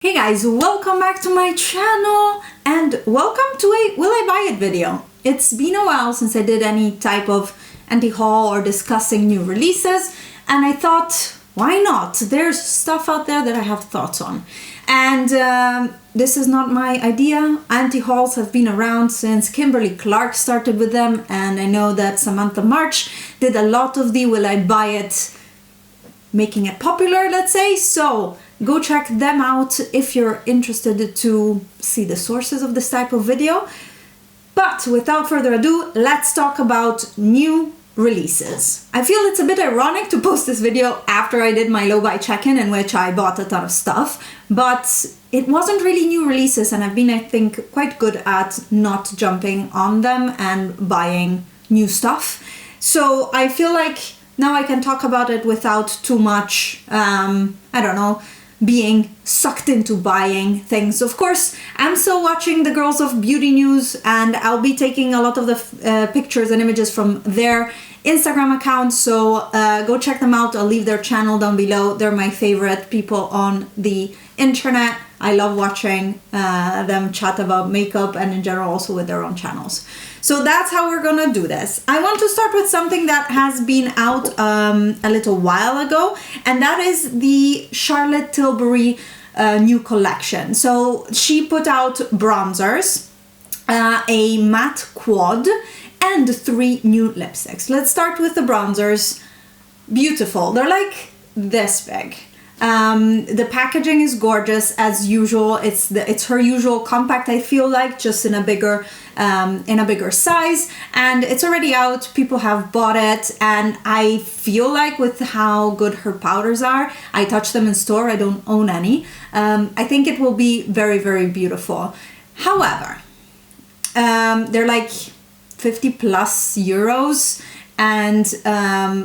Hey guys, welcome back to my channel and welcome to a Will I Buy It video. It's been a while since I did any type of anti-haul or discussing new releases, and I thought, why not? There's stuff out there that I have thoughts on. And this is not my idea. Anti-hauls have been around since Kimberly Clark started with them, and I know that Samantha March did a lot of the Will I Buy It, making it popular, let's say. So go check them out if you're interested to see the sources of this type of video. But without further ado, let's talk about new releases. I feel it's a bit ironic to post this video after I did my low buy check-in in which I bought a ton of stuff, but it wasn't really new releases, and I've been, I think, quite good at not jumping on them and buying new stuff. So I feel like now I can talk about it without too much, I don't know, being sucked into buying things. Of course, I'm still watching the girls of Beauty News, and I'll be taking a lot of the pictures and images from their Instagram account, so go check them out. I'll leave their channel down below. They're my favorite people on the internet. I love watching them chat about makeup and in general also with their own channels. So that's how we're gonna do this. I want to start with something that has been out a little while ago, and that is the Charlotte Tilbury new collection. So she put out bronzers, a matte quad, and 3 new lipsticks. Let's start with the bronzers. Beautiful. They're like this big. The packaging is gorgeous as usual. It's her usual compact, I feel like, just in a bigger size, and it's already out. People have bought it, and I feel like with how good her powders are, I touch them in store, I don't own any. I think it will be very, very beautiful. However, they're like 50 plus euros, and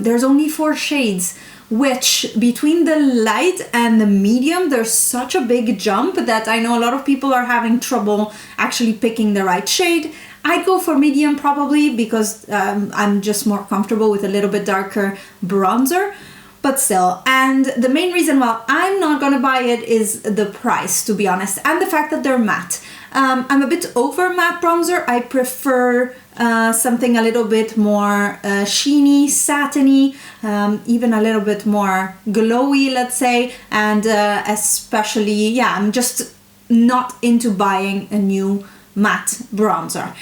there's only 4 shades, which between the light and the medium, there's such a big jump that I know a lot of people are having trouble actually picking the right shade. I'd go for medium probably because I'm just more comfortable with a little bit darker bronzer, but still. And the main reason why I'm not gonna buy it is the price, to be honest, and the fact that they're matte. I'm a bit over matte bronzer. I prefer something a little bit more sheeny, satiny, even a little bit more glowy, let's say, and especially, yeah, I'm just not into buying a new matte bronzer.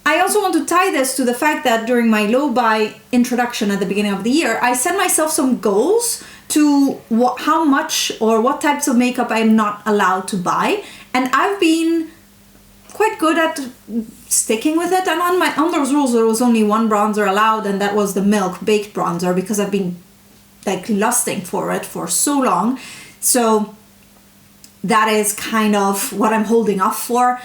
I also want to tie this to the fact that during my low buy introduction at the beginning of the year, I set myself some goals to how much or what types of makeup I'm not allowed to buy, and I've been quite good at sticking with it. And on those rules, there was only one bronzer allowed, and that was the Milk Baked bronzer, because I've been like lusting for it for so long. So that is kind of what I'm holding off for.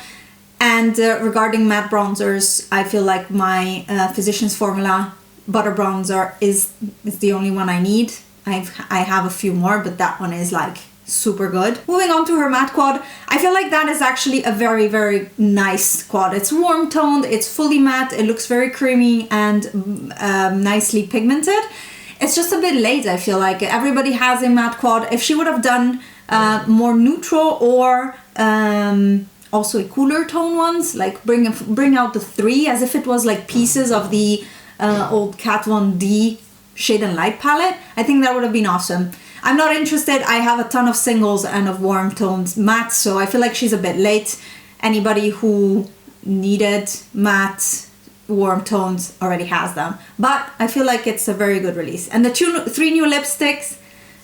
And regarding matte bronzers, I feel like my Physicians Formula Butter Bronzer is the only one I need. I have a few more, but that one is like super good. Moving on to her matte quad, I feel like that is actually a very, very nice quad. It's warm toned, it's fully matte, it looks very creamy and nicely pigmented. It's just a bit late, I feel like. Everybody has a matte quad. If she would have done more neutral or also a cooler tone ones, like bring out the 3 as if it was like pieces of the old Kat Von D Shade and Light palette, I think that would have been awesome. I'm not interested. I have a ton of singles and of warm toned matte, so I feel like she's a bit late. Anybody who needed matte warm tones already has them, but I feel like it's a very good release. And the 3 new lipsticks,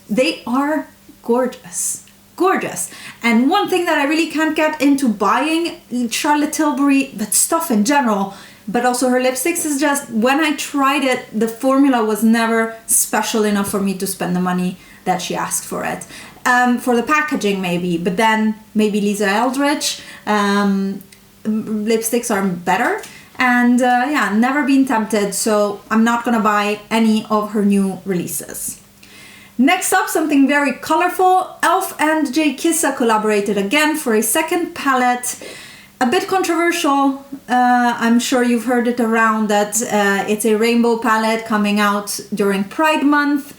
they are gorgeous. Gorgeous. And one thing that I really can't get into buying Charlotte Tilbury, but stuff in general, but also her lipsticks, is just when I tried it, the formula was never special enough for me to spend the money that she asked for it. For the packaging maybe, but then maybe Lisa Eldridge lipsticks are better. And yeah, never been tempted, so I'm not gonna buy any of her new releases. Next up, something very colorful. E.l.f. and Jkissa collaborated again for a second palette. A bit controversial. I'm sure you've heard it around that it's a rainbow palette coming out during Pride Month.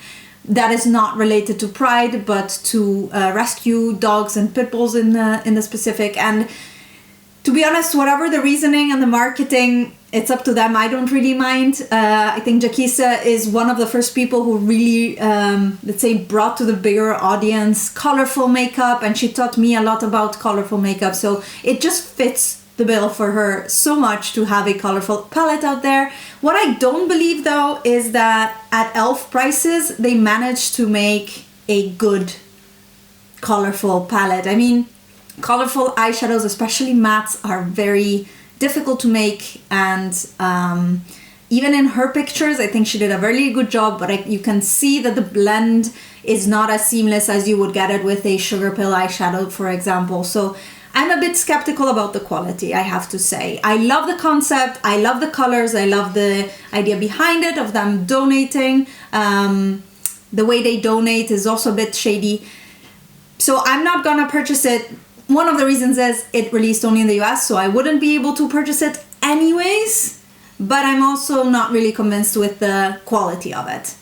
that is not related to Pride, but to rescue dogs and pit bulls in the specific. And to be honest, whatever the reasoning and the marketing, it's up to them. I don't really mind. I think Jkissa is one of the first people who really, let's say, brought to the bigger audience colorful makeup, and she taught me a lot about colorful makeup. So it just fits the bill for her so much to have a colorful palette out there. What I don't believe though is that at e.l.f. prices, they managed to make a good colorful palette. I mean, colorful eyeshadows, especially mattes, are very difficult to make, and even in her pictures I think she did a really good job, but you can see that the blend is not as seamless as you would get it with a sugar pill eyeshadow, for example. So I'm a bit skeptical about the quality, I have to say. I love the concept, I love the colors, I love the idea behind it of them donating. The way they donate is also a bit shady, so I'm not gonna purchase it. One of the reasons is it released only in the US, so I wouldn't be able to purchase it anyways, but I'm also not really convinced with the quality of it.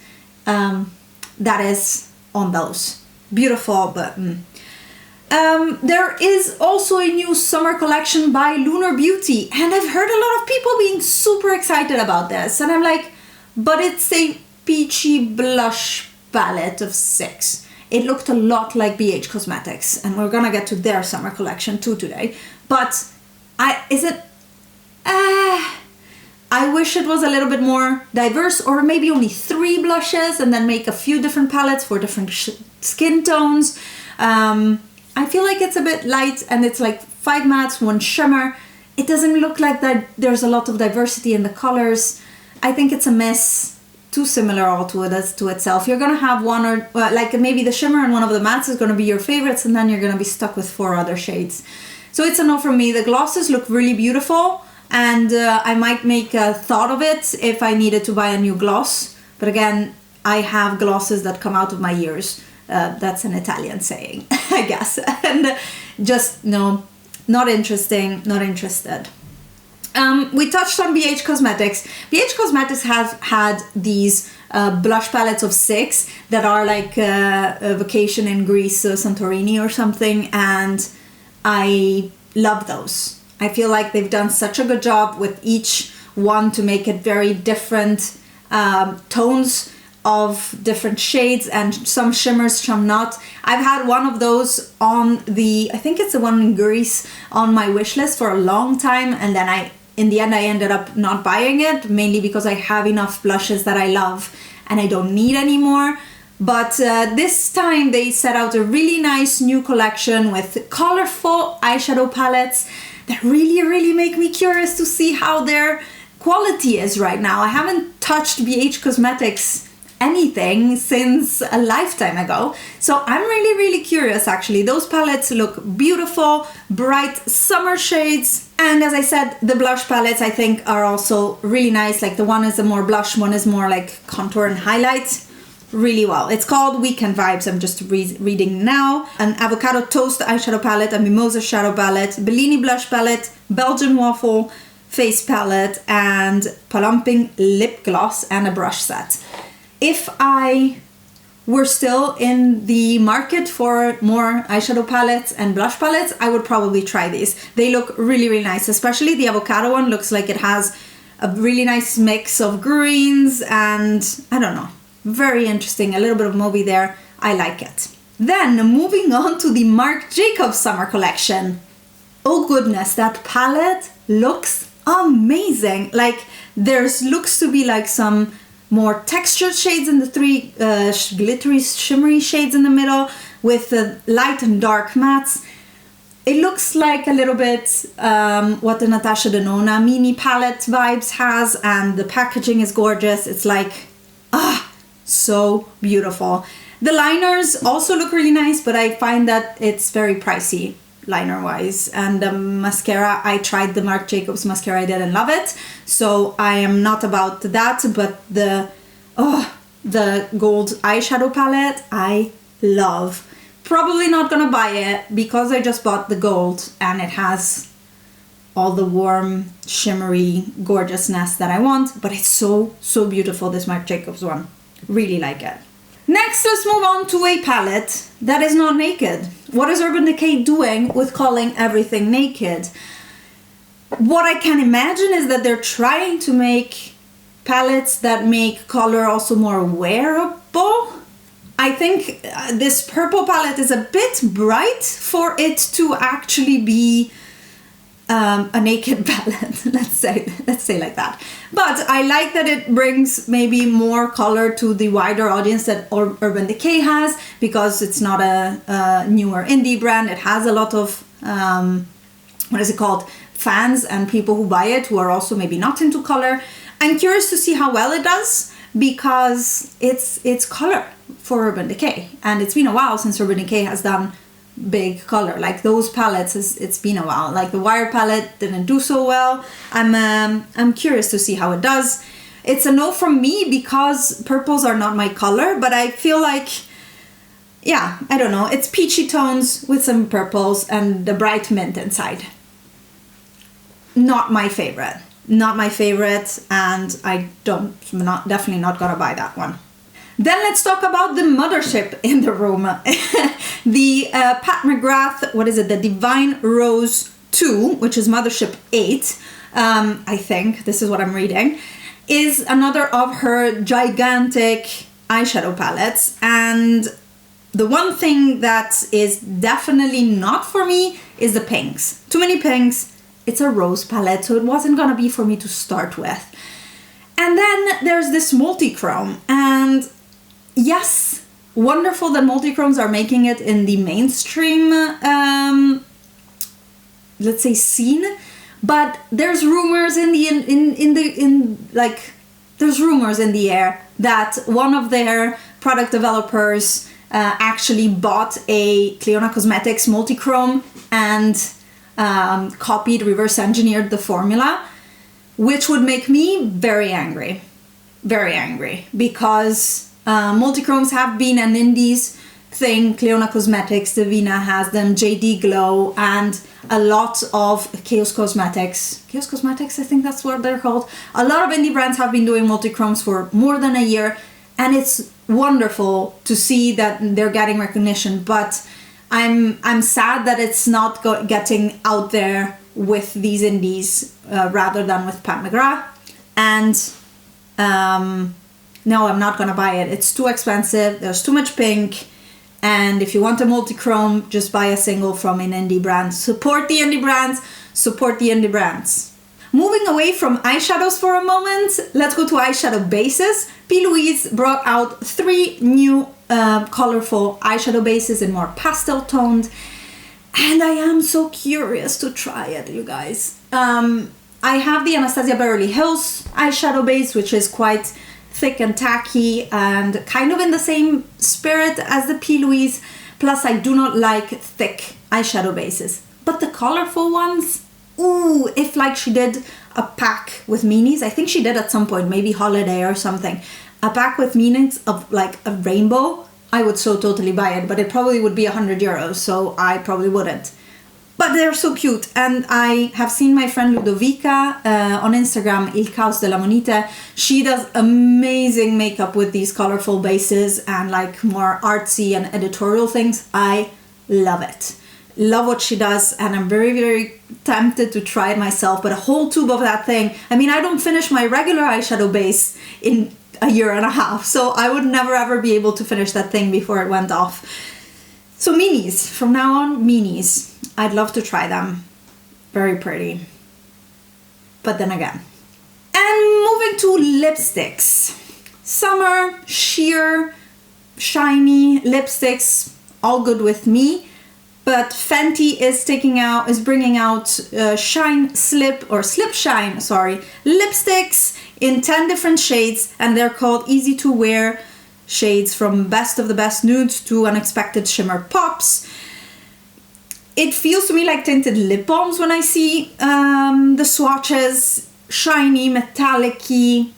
That is on those. Beautiful, but... there is also a new summer collection by Lunar Beauty, and I've heard a lot of people being super excited about this, and I'm like, but it's a peachy blush palette of 6. It looked a lot like BH Cosmetics, and we're gonna get to their summer collection too today, but I wish it was a little bit more diverse, or maybe only 3 blushes and then make a few different palettes for different skin tones. I feel like it's a bit light, and it's like 5 mattes, 1 shimmer. It doesn't look like that there's a lot of diversity in the colors. I think it's a miss. Too similar all to itself. You're gonna have one or like maybe the shimmer and one of the mattes is gonna be your favorites, and then you're gonna be stuck with 4 other shades. So it's a no from me. The glosses look really beautiful, and I might make a thought of it if I needed to buy a new gloss. But again, I have glosses that come out of my ears. That's an Italian saying, I guess. And just no, not interesting, not interested. We touched on BH Cosmetics. BH Cosmetics has had these blush palettes of 6 that are like a vacation in Greece, Santorini or something, and I love those. I feel like they've done such a good job with each one to make it very different tones of different shades, and some shimmers, some not. I've had one of those on I think it's the one in Greece, on my wish list for a long time, and then in the end I ended up not buying it, mainly because I have enough blushes that I love and I don't need any more. But this time they set out a really nice new collection with colorful eyeshadow palettes that really make me curious to see how their quality is right now. I haven't touched BH Cosmetics anything since a lifetime ago, so I'm really curious actually. Those palettes look beautiful, bright summer shades, and as I said, the blush palettes I think are also really nice. Like the one is a more blush, one is more like contour and highlight. Really well. It's called Weekend Vibes. I'm just reading now. An avocado toast eyeshadow palette, a mimosa shadow palette, Bellini blush palette, Belgian waffle face palette, and plumping lip gloss, and a brush set. If I were still in the market for more eyeshadow palettes and blush palettes, I would probably try these. They look really nice, especially the avocado one looks like it has a really nice mix of greens and I don't know, very interesting. A little bit of mauve there. I like it. Then moving on to the Marc Jacobs summer collection. Oh goodness, that palette looks amazing. Like there's looks to be like some more textured shades in the 3 glittery shimmery shades in the middle with the light and dark mattes. It looks like a little bit what the Natasha Denona mini palette vibes has, and the packaging is gorgeous. It's like, so beautiful. The liners also look really nice, but I find that it's very pricey liner wise. And the mascara, I tried the Marc Jacobs mascara, I didn't love it, so I am not about that. But the gold eyeshadow palette I love. Probably not gonna buy it because I just bought the gold and it has all the warm shimmery gorgeousness that I want, but it's so beautiful, this Marc Jacobs one. Really like it. Next, let's move on to a palette that is not naked. What is Urban Decay doing with calling everything naked? What I can imagine is that they're trying to make palettes that make color also more wearable. I think this purple palette is a bit bright for it to actually be a naked palette, let's say like that. But I like that it brings maybe more color to the wider audience that Urban Decay has, because it's not a newer indie brand. It has a lot of what is it called, fans and people who buy it who are also maybe not into color. I'm curious to see how well it does, because it's color for Urban Decay, and it's been a while since Urban Decay has done big color like those palettes. It's been a while. Like the Wired palette didn't do so well. I'm curious to see how it does. It's a no from me because purples are not my color, but I feel like, yeah, I don't know, it's peachy tones with some purples and the bright mint inside. Not my favorite, and definitely not gonna buy that one. Then let's talk about the Mothership in the room. The Pat McGrath, what is it? The Divine Rose 2, which is Mothership 8, I think, this is what I'm reading, is another of her gigantic eyeshadow palettes. And the one thing that is definitely not for me is the pinks. Too many pinks. It's a rose palette, so it wasn't gonna be for me to start with. And then there's this multichrome, and yes, wonderful that multichromes are making it in the mainstream, let's say, scene. But there's rumors there's rumors in the air that one of their product developers actually bought a Clionadh Cosmetics multichrome and copied, reverse engineered the formula, which would make me very angry, because multichromes have been an indies thing. Clionadh Cosmetics, Divina has them, JD Glow, and a lot of Chaos Cosmetics, I think that's what they're called. A lot of indie brands have been doing multichromes for more than a year, and it's wonderful to see that they're getting recognition. But I'm sad that it's not getting out there with these indies rather than with Pat McGrath. And no, I'm not gonna buy it. It's too expensive. There's too much pink. And if you want a multichrome, just buy a single from an indie brand. Support the indie brands. Support the indie brands. Moving away from eyeshadows for a moment, let's go to eyeshadow bases. PLouise brought out 3 new colorful eyeshadow bases in more pastel toned, and I am so curious to try it, you guys. I have the Anastasia Beverly Hills eyeshadow base, which is quite thick and tacky and kind of in the same spirit as the PLouise. Plus, I do not like thick eyeshadow bases, but the colorful ones, ooh, if like she did a pack with minis, I think she did at some point, maybe holiday or something, a pack with minis of like a rainbow, I would so totally buy it, but it probably would be 100 euros, so I probably wouldn't. But they're so cute, and I have seen my friend Ludovica on Instagram, Il Caos della Monite. She does amazing makeup with these colorful bases and like more artsy and editorial things. I love it. Love what she does, and I'm very, very tempted to try it myself, but a whole tube of that thing, I mean, I don't finish my regular eyeshadow base in a year and a half, so I would never ever be able to finish that thing before it went off. So minis, from now on, minis. I'd love to try them. Very pretty. But then again. And moving to lipsticks. Summer, sheer, shiny lipsticks, all good with me. But Fenty is bringing out Shine Slip, or Slip Shine, sorry, lipsticks in 10 different shades, and they're called easy to wear shades from best of the best nudes to unexpected shimmer pops. It feels to me like tinted lip balms when I see the swatches. Shiny, metallic-y.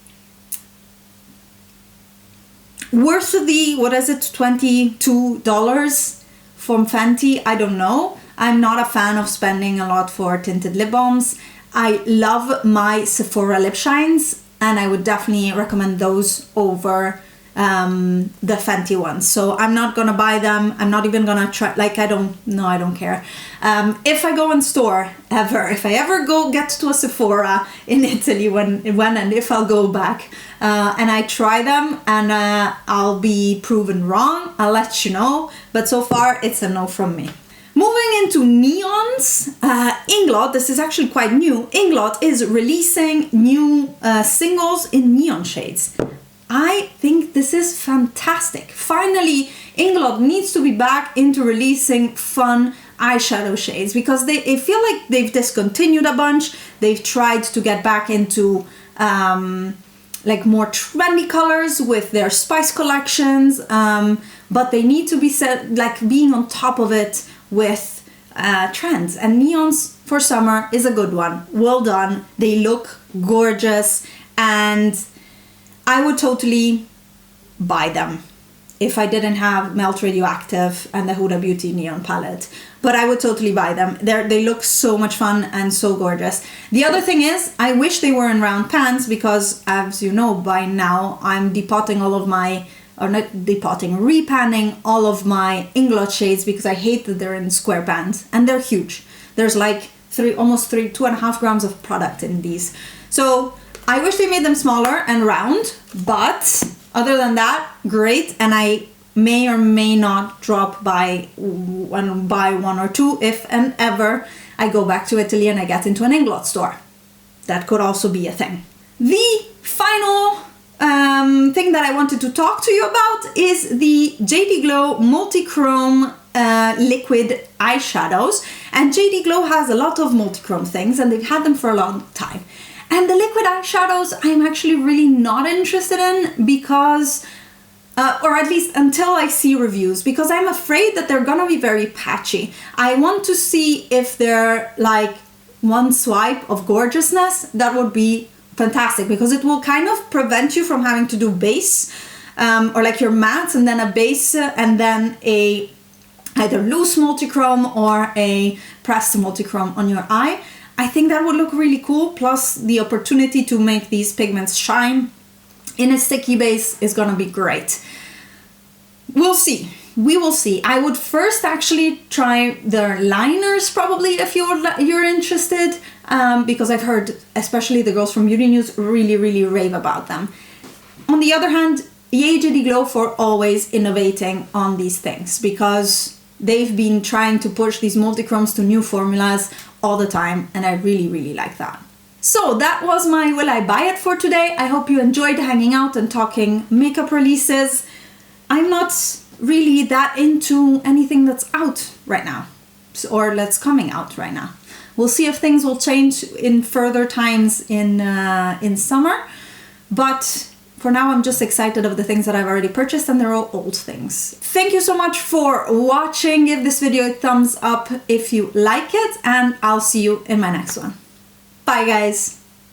Worth the, what is it, $22 from Fenty? I don't know. I'm not a fan of spending a lot for tinted lip balms. I love my Sephora lip shines, and I would definitely recommend those over the Fenty ones. So I'm not gonna buy them. I'm not even gonna try, like, I don't care. If I go in store ever, if I ever get to a Sephora in Italy, when and if I'll go back, and I try them and I'll be proven wrong, I'll let you know. But so far it's a no from me. Moving into neons, Inglot, this is actually quite new. Inglot is releasing new singles in neon shades. I think this is fantastic. Finally, Inglot needs to be back into releasing fun eyeshadow shades, because they feel like they've discontinued a bunch. They've tried to get back into like more trendy colors with their spice collections, but they need to be being on top of it with trends. And neons for summer is a good one. Well done. They look gorgeous, and I would totally buy them if I didn't have Melt Radioactive and the Huda Beauty Neon palette. But I would totally buy them. They look so much fun and so gorgeous. The other thing is, I wish they were in round pans, because as you know by now, I'm depotting all of my, or not depotting, repanning all of my Inglot shades, because I hate that they're in square pans and they're huge. There's like almost 2.5 grams of product in these. So I wish they made them smaller and round, but other than that, great. And I may or may not drop by and buy one or two if and ever I go back to Italy and I get into an Inglot store. That could also be a thing. The final thing that I wanted to talk to you about is the JD Glow Multichrome liquid eyeshadows. And JD Glow has a lot of multichrome things, and they've had them for a long time. And the liquid eyeshadows I'm actually really not interested in, because or at least until I see reviews, because I'm afraid that they're gonna be very patchy. I want to see if they're like one swipe of gorgeousness. That would be fantastic, because it will kind of prevent you from having to do base, or like your mattes and then a base and then either loose multichrome or a pressed multichrome on your eye. I think that would look really cool, plus the opportunity to make these pigments shine in a sticky base is gonna be great. We'll see. We will see. I would first actually try their liners, probably, if you're interested, because I've heard, especially the girls from Beauty News, really rave about them. On the other hand, yay JD Glow for always innovating on these things, because they've been trying to push these multichromes to new formulas all the time, and I really like that. So that was my Will I Buy It for today. I hope you enjoyed hanging out and talking makeup releases. I'm not really that into anything that's out right now, or that's coming out right now. We'll see if things will change in further times in summer, but for now I'm just excited of the things that I've already purchased, and they're all old things. Thank you so much for watching. Give this video a thumbs up if you like it, and I'll see you in my next one. Bye guys!